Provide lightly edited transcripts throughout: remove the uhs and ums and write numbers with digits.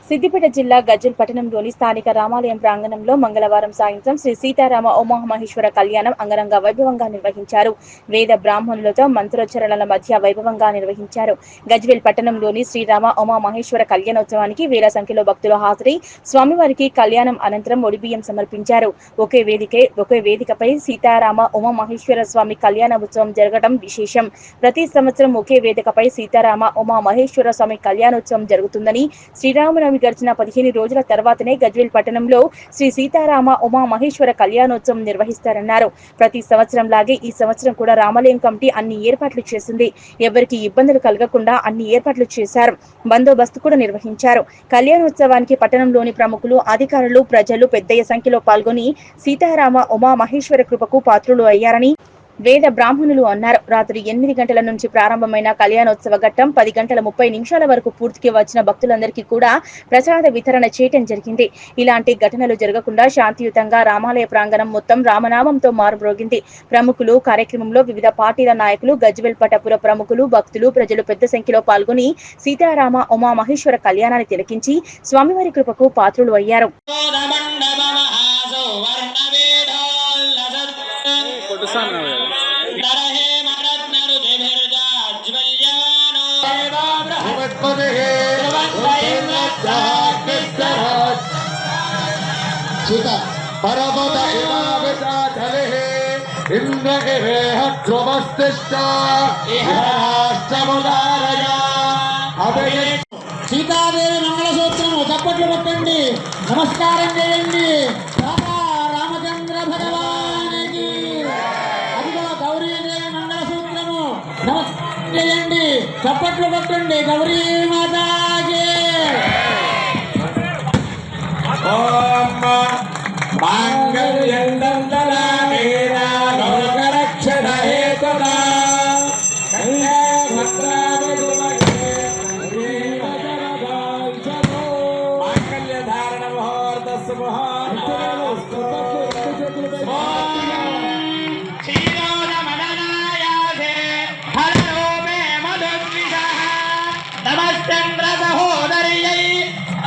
సిద్దిపేట జిల్లా గజ్వేల్ పట్టణంలోని స్థానిక రామాలయం ప్రాంగణంలో మంగళవారం సాయంత్రం శ్రీ సీతారామ ఉమామహేశ్వర కళ్యాణం అంగరంగ వైభవంగా నిర్వహించారు. వేద బ్రాహ్మణులతో మంత్రోచ్చరణల మధ్య వైభవంగా నిర్వహించారు. గజ్వేల్ పట్టణంలోని శ్రీరామ ఉమామహేశ్వర కళ్యాణోత్సవానికి వేల సంఖ్యలో భక్తులు హాజరై స్వామివారికి కళ్యాణం అనంతరం ఒడిబియ్యం సమర్పించారు. ఒకే వేదికపై సీతారామ ఉమామహేశ్వర స్వామి కళ్యాణ ఉత్సవం జరగడం విశేషం. ప్రతి సంవత్సరం ఒకే వేదికపై సీతారామ ఉమామహేశ్వర స్వామి కళ్యాణోత్సవం జరుగుతుందని, శ్రీరామనవమి గడిచిన 15 రోజుల తర్వాతనే గజ్వేల్ పట్టణంలో శ్రీ సీతారామ ఉమామహేశ్వర కళ్యాణోత్సవం నిర్వహిస్తారన్నారు. ప్రతి సంవత్సరం లాగే ఈ సంవత్సరం కూడా రామాలయం కమిటీ అన్ని ఏర్పాట్లు చేసింది. ఎవరికి ఇబ్బందులు కలగకుండా అన్ని ఏర్పాట్లు చేశారు. బందోబస్తు కూడా నిర్వహించారు. కళ్యాణోత్సవానికి పట్టణంలోని ప్రముఖులు, అధికారులు, ప్రజలు పెద్ద సంఖ్యలో పాల్గొని సీతారామ ఉమామహేశ్వర కృపకు పాత్రులు అయ్యారని వేద బ్రాహ్మణులు అన్నారు. రాత్రి 8 గంటల నుంచి ప్రారంభమైన కళ్యాణోత్సవ ఘట్టం 10 గంటల 30 నిమిషాల వరకు పూర్తికి వచ్చిన భక్తులందరికీ కూడా ప్రసాద వితరణ చేయటం జరిగింది. ఇలాంటి ఘటనలు జరగకుండా శాంతియుతంగా రామాలయ ప్రాంగణం మొత్తం రామనామంతో మారుమ్రోగింది. ప్రముఖులు, కార్యక్రమంలో వివిధ పార్టీల నాయకులు, గజ్వేల్ పట్టపుర ప్రముఖులు, భక్తులు, ప్రజలు పెద్ద సంఖ్యలో పాల్గొని సీతారామ ఉమామహేశ్వర కళ్యాణాన్ని తిలకించి స్వామివారి కృపకు పాత్రులు అయ్యారు. సీతాదేవి మంగళసూత్రము చప్పట్లు కొట్టండి, నమస్కారం చేయండి. రామచంద్ర భగవానికి. అదిగో గౌరీదేవి మంగళసూత్రము నమస్కారం చేయండి, చప్పట్లు కొట్టండి. గౌరీ మాతాకి.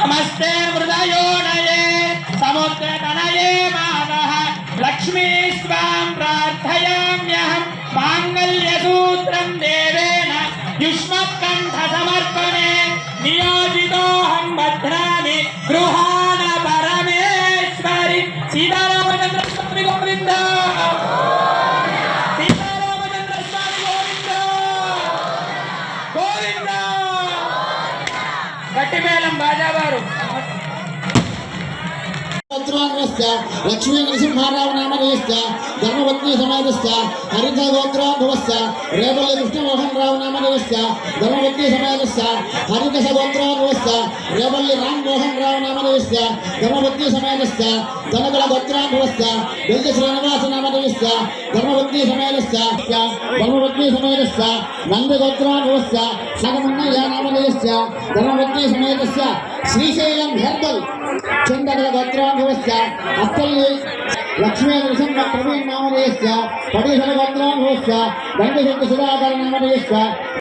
नमस्ते मृदयोनये समुद्र तनये मानः लक्ष्मी स्वां प्रार्थयाम्यहं मांगल्यसूत्रं देवेन युष्मत्कण्ठ समर्पणे नियोजितोऽहं बध्नामि गृहाण परमेश्वरि. सीतारामचंद्र स्वामी गोविंद, सीतारामचंद्र स्वामी गोविंद गोविंद. गट्टिमेलं बाजावारु लक्ष्मी नरसिंहाराव नामधेयस्य धर्मपत्नी समेतस्य हरित गोत्रोद्भवस्य रेवल्ली कृष्णमोहन राव नामधेयस्य धर्मपत्नी समेतस्य हरित गोत्रोद्भवस्य रेवल्ली राम मोहन राव नामधेयस्य धर्मपत्नी समेतस्य जनगल गोत्रोद्भवस्य वेल्ली श्रीनिवास नामधेयस्य धर्मपत्नी समेतस्य धर्मपत्नी समेतस्य नंद गोत्रोद्भवस्य सागमन्नय्य नामधेयस्य धर्मपत्नी समेतस्य श्रीशैलम हेर्बल चंदगल गोत्रोद्भवस्य अत्तल्ली लक्ष्मी नरसिंह प्रवीण नामधेयस्य पटीसल गोत्रोद्भवस्य गंगशक्ति सुधाकर नामधेयस्य